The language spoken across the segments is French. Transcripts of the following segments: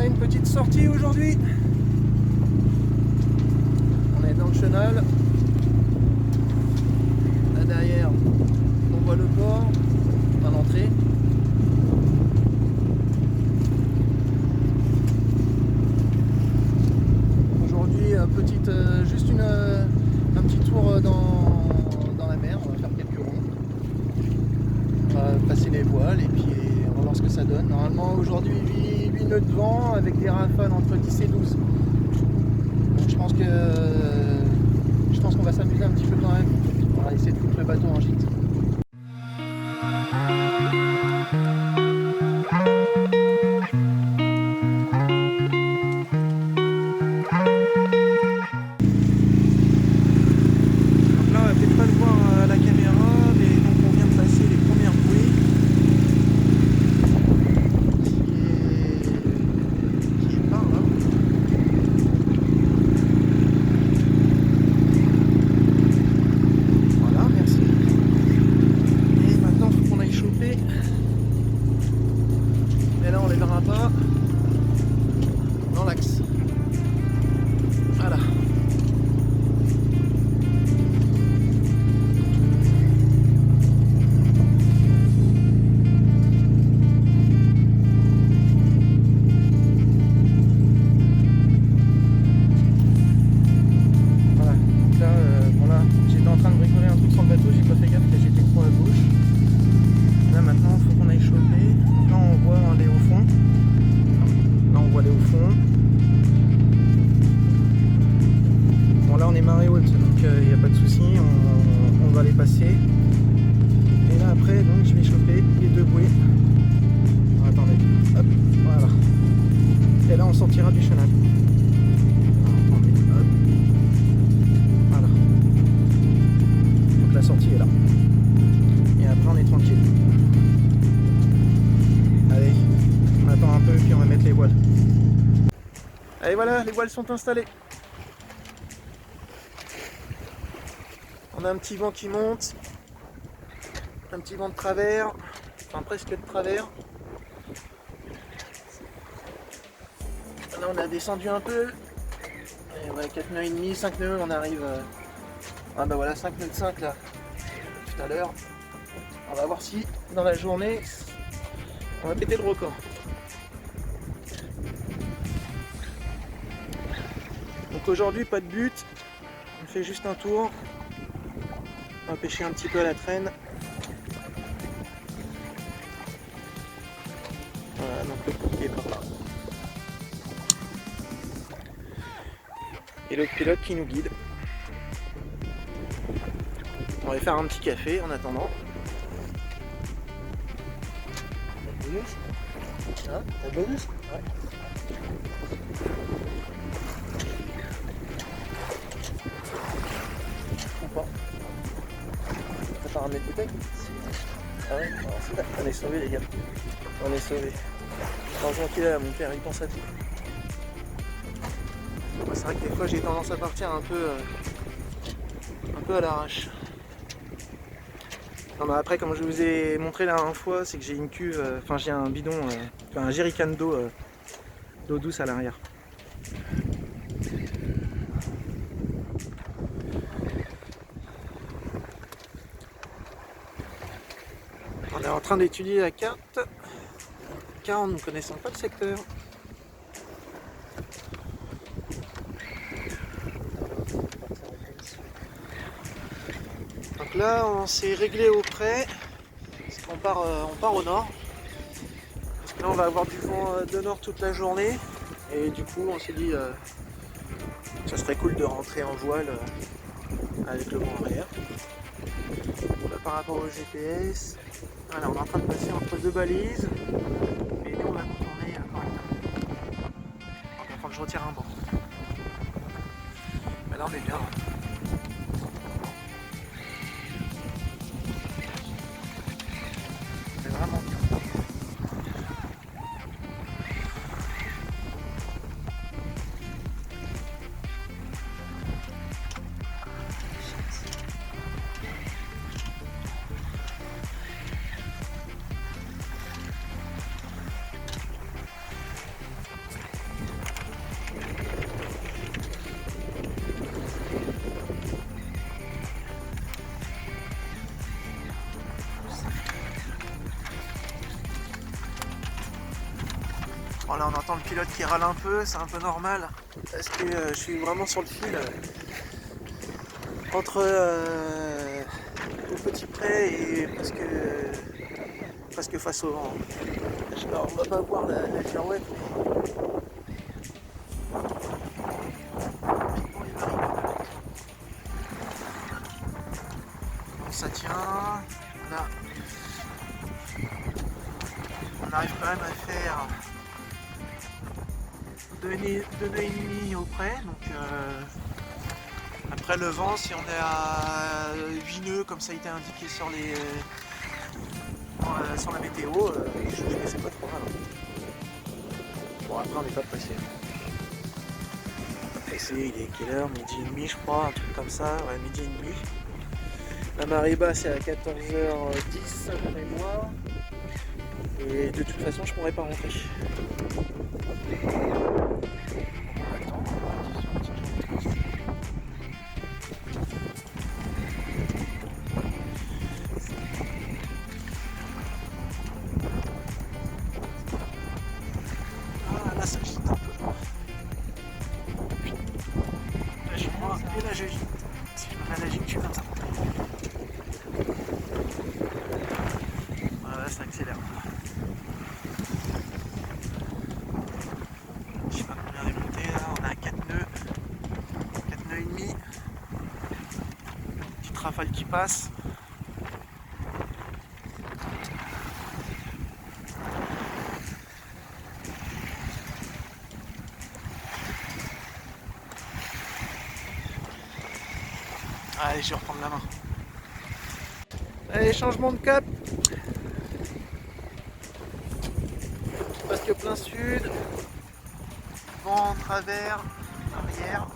une petite sortie aujourd'hui. On est dans le chenal. Là derrière, on voit le port, enfin l'entrée. Aujourd'hui, juste un petit tour dans la mer. On va faire quelques ronds. On va passer les voiles et puis on va voir ce que ça donne. Normalement aujourd'hui 8 nœuds de vent avec des rafales entre 10 et 12. Donc je pense qu'on va s'amuser un petit peu quand même. On va essayer de foutre le bateau en gîte. Donc là on va peut-être pas le voir à la caméra, mais donc on vient de passer les premières bouées. Qui est par là. Voilà, merci. Et maintenant, il faut qu'on aille choper. Mais là, on les verra pas dans l'axe. Voilà. Voilà. Donc là, bon là, j'étais en train de bricoler un truc sur le bateau, j'ai pas fait gaffe que j'étais trop à gauche. Là maintenant, il faut qu'on aille choper. Donc là, on voit aller au fond. Là, on voit aller au fond. Bon, là, on est marée haute, donc il n'y a pas de souci. On va les passer. Et là, après, donc, je vais choper les deux bouées. Alors, attendez. Hop, voilà. Et là, on sortira du chenal. Alors, attendez. Hop. Voilà. Donc la sortie est là. Et après, on est tranquille. Allez, on attend un peu puis on va mettre les voiles. Allez voilà, les voiles sont installées. On a un petit vent qui monte. Un petit vent de travers. Enfin presque de travers. Là on a descendu un peu. Et voilà, 4 nœuds et demi, 5 nœuds, on arrive. Ah bah voilà, 5 nœuds de 5 là. Tout à l'heure. On va voir si dans la journée on va péter le record. Donc aujourd'hui pas de but, on fait juste un tour. On va pêcher un petit peu à la traîne. Voilà, donc le coup est par là. Et l'autre pilote qui nous guide. On va faire un petit café en attendant. Hein, t'as bonus ? Ouais. Ou pas. T'as pas ramené de bouteille ? Ah ouais, alors c'est là. On est sauvés les gars. On est sauvés. Franchement qu'il est là, mon père, il pense à tout. C'est vrai que des fois j'ai tendance à partir un peu à l'arrache. Non mais après comme je vous ai montré la dernière fois, c'est que j'ai une cuve, enfin j'ai un bidon, un jerrycan d'eau douce à l'arrière. On est en train d'étudier la carte, car nous ne connaissons pas le secteur. Donc là on s'est réglé au près, parce qu'on part au nord. Parce que là on va avoir du vent de nord toute la journée. Et du coup on s'est dit ça serait cool de rentrer en voile avec le vent arrière. Là, par rapport au GPS, voilà, on est en train de passer entre deux balises. Et nous on va contourner correctement. Donc il va falloir que je retire un banc. Mais là on est bien. C'est vraiment bien. Bon, là on entend le pilote qui râle un peu, c'est un peu normal parce que je suis vraiment sur le fil entre le petit pré et presque face au vent. Alors, on va pas voir la girouette, mais bon, ça tient. Là, on arrive quand même à faire 2 nœuds et demi au près, donc après le vent, si on est à 8 nœuds comme ça a été indiqué sur sur la météo, je ne sais pas trop mal. Bon, après on n'est pas pressé. Il est quelle heure? Midi et demi je crois, un truc comme ça, ouais, midi et demi. La marée basse est à 14h10 de mémoire. Et de toute façon je pourrais pas rentrer. Ah là ça gîte un peu. Lâche-moi et là je gîte. Si je me mets à la gîte, je suis comme ça. Voilà, ça accélère. Je sais pas combien est monté là, on a 4 nœuds et demi. Petite rafale qui passe. Allez, je vais reprendre la main. Allez, changement de cap. Presque plein sud. Vent en travers, arrière.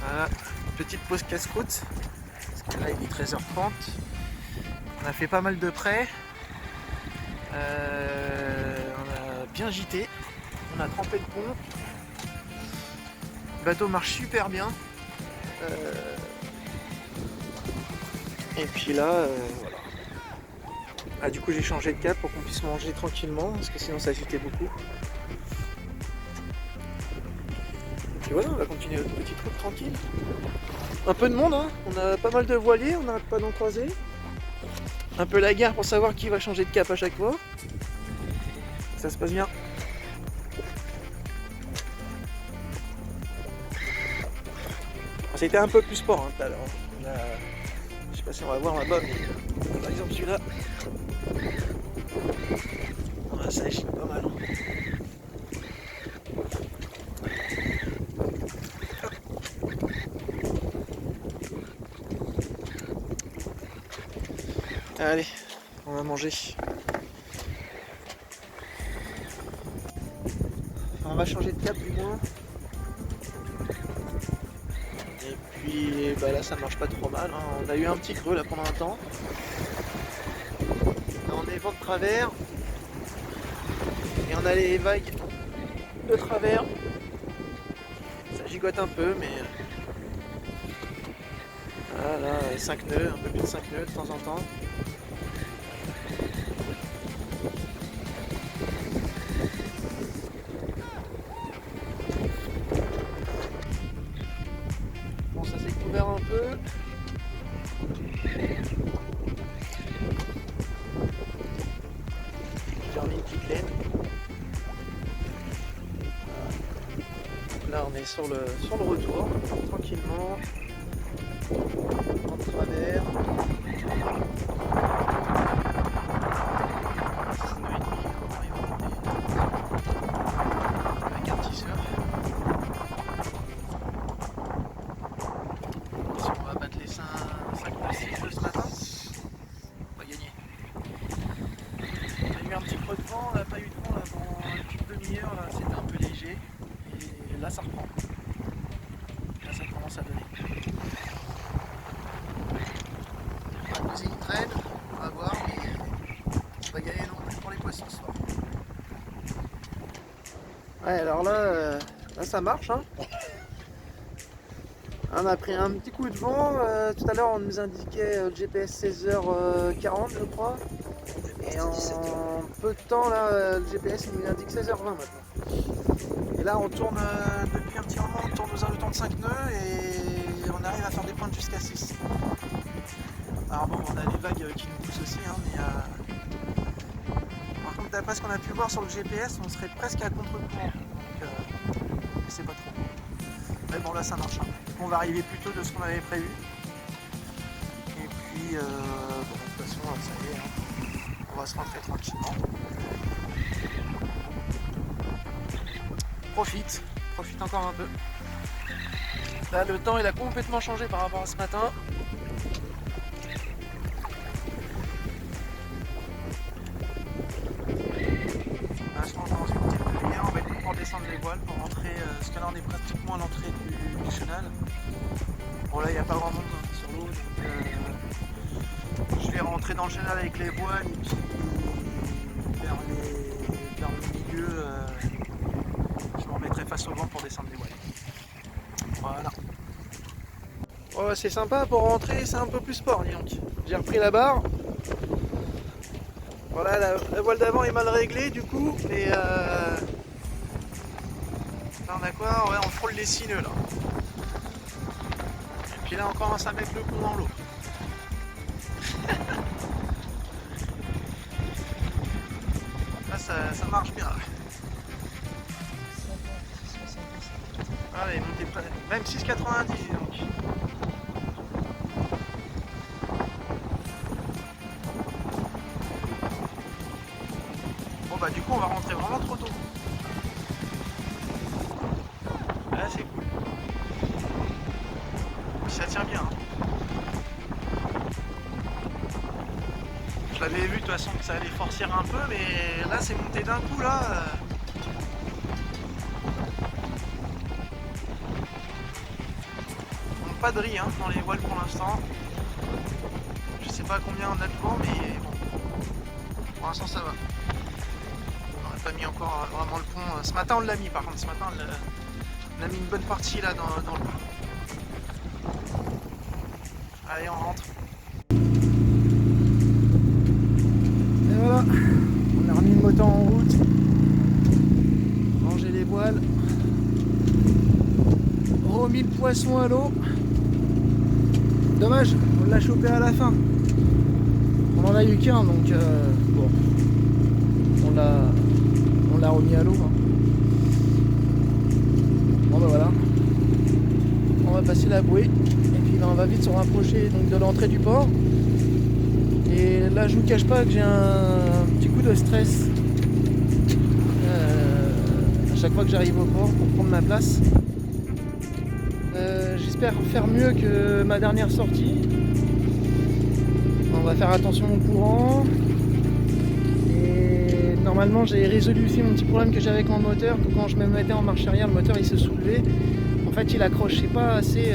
Voilà, petite pause casse-croûte. Parce que là il est 13h30. On a fait pas mal de près. On a bien gîté. On a trempé le pont. Le bateau marche super bien. Et puis là, voilà. Ah, du coup j'ai changé de cap pour qu'on puisse manger tranquillement, parce que sinon ça agitait beaucoup. Et puis voilà, on va continuer notre petite route tranquille. Un peu de monde, hein. On a pas mal de voiliers, on n'arrête pas d'en croiser. Un peu la guerre pour savoir qui va changer de cap à chaque fois. Ça se passe bien. C'était un peu plus sport hein, tout à l'heure. Je sais pas si on va voir là-bas, mais par exemple celui-là, ça agite pas mal. Allez, on va manger. On va changer de cap du moins. Et puis bah là ça marche pas trop mal. Hein. On a eu un petit creux là pendant un temps. Là, on est vent de travers. Et on a les vagues de travers. Ça gigote un peu mais. Voilà, 5 nœuds, un peu plus de 5 nœuds de temps en temps. Bon, ça s'est couvert un peu. J'ai remis une petite laine. Donc là, on est sur le retour, tranquillement. En travers. Avec un petit surf. Si on va battre les 5 6 de ce matin, on va gagner. On a eu un petit creux de vent, on n'a pas eu de vent là, pendant une petite demi-heure, là c'était un peu léger. Et là ça reprend. Là ça commence à donner. La musique traîne, on va voir, mais on va gagner non plus pour les poissons ce soir. Ouais, alors là, là ça marche. Hein. On a pris un petit coup de vent. Tout à l'heure, on nous indiquait le GPS 16h40, je crois. Et en peu de temps, là, le GPS il nous indique 16h20 maintenant. Et là, on tourne depuis un petit moment, on tourne aux alentours de 5 nœuds et on arrive à faire des pointes jusqu'à 6. Alors bon, on a les vagues qui nous poussent aussi, hein, mais par contre, d'après ce qu'on a pu voir sur le GPS, on serait presque à contre-courant. Donc, je sais pas trop. Mais bon, là, ça marche. Hein. On va arriver plus tôt de ce qu'on avait prévu. Et puis, bon, de toute façon, ça y est, hein, on va se rentrer tranquillement. Profite encore un peu. Là, le temps, il a complètement changé par rapport à ce matin. Là, je pense dans une petite demi-heure, on va être pour descendre les voiles pour rentrer, parce que là, on est pratiquement à l'entrée du chenal. Bon, là, il n'y a pas grand monde sur l'eau, donc je vais rentrer dans le chenal avec les voiles et puis vers le milieu, je me remettrai face au vent pour descendre les voiles. Voilà. Oh, c'est sympa pour rentrer, c'est un peu plus sport, dis donc. J'ai repris la barre. Voilà, la voile d'avant est mal réglée du coup, mais là on a quoi? Ouais, on frôle les 6 nœuds là. Et puis là on commence à mettre le pont dans l'eau. Là ça marche bien. Allez, montez près. Même 6,90 donc. Bon bah du coup on va rentrer vraiment trop tôt. Là c'est cool. Puis ça tient bien. Hein. Je l'avais vu de toute façon que ça allait forcer un peu, mais là c'est monté d'un coup là. Pas de riz hein, dans les voiles pour l'instant. Je sais pas combien on a de vent, mais bon. Pour l'instant ça va. On n'a pas mis encore vraiment le pont. Ce matin on l'a mis par contre. Ce matin on a mis une bonne partie là dans le pont. Allez on rentre. Et voilà. On a remis le moteur en route. Rangé les voiles. Remis le poisson à l'eau. Dommage, on l'a chopé à la fin. On en a eu qu'un, donc bon, on l'a remis à l'eau. Hein. Bon ben voilà, on va passer la bouée et puis ben, on va vite se rapprocher donc, de l'entrée du port. Et là je vous cache pas que j'ai un petit coup de stress à chaque fois que j'arrive au port pour prendre ma place. J'espère faire mieux que ma dernière sortie. On va faire attention au courant. Et normalement j'ai résolu aussi mon petit problème que j'avais avec mon moteur, que quand je me mettais en marche arrière, le moteur il se soulevait. En fait il accrochait pas assez.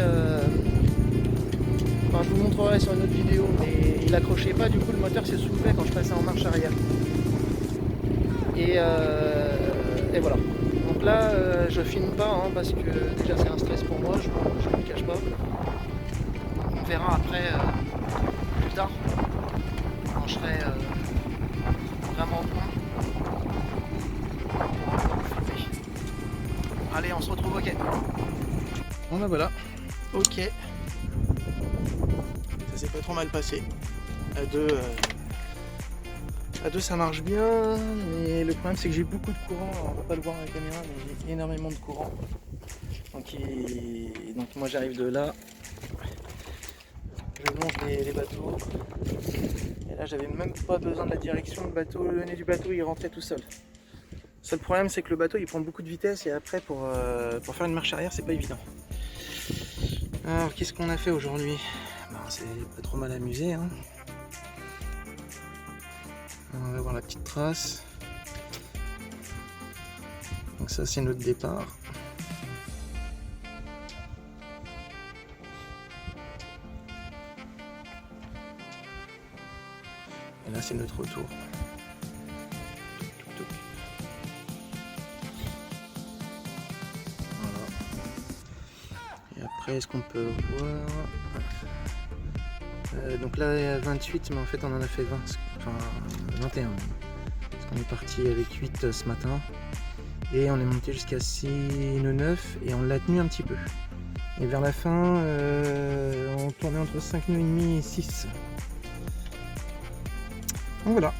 Enfin je vous montrerai sur une autre vidéo, mais il accrochait pas, du coup le moteur s'est soulevé quand je passais en marche arrière. Et voilà. Donc là, je filme pas hein, parce que déjà c'est un stress pour moi, je ne le cache pas. On verra après plus tard quand je serai vraiment au point. Allez, on se retrouve au quai. Bon ben voilà, ok. Ça s'est pas trop mal passé. À deux ça marche bien, mais le problème c'est que j'ai beaucoup de courant. Alors, on va pas le voir à la caméra, mais j'ai énormément de courant. Donc moi j'arrive de là, je longe les bateaux, et là j'avais même pas besoin de la direction, le nez du bateau il rentrait tout seul. Le seul problème c'est que le bateau il prend beaucoup de vitesse et après pour faire une marche arrière c'est pas évident. Alors qu'est-ce qu'on a fait aujourd'hui? Ben, c'est pas trop mal amusé hein. On va voir la petite trace. Donc ça c'est notre départ. Et là c'est notre retour. Voilà. Et après près ce qu'on peut voir. Donc là il y a 28, mais en fait on en a fait 20, enfin 21. Parce qu'on est parti avec 8 ce matin. Et on est monté jusqu'à 6 nœuds 9 et on l'a tenu un petit peu. Et vers la fin, on tournait entre 5 nœuds et demi et 6. Donc voilà.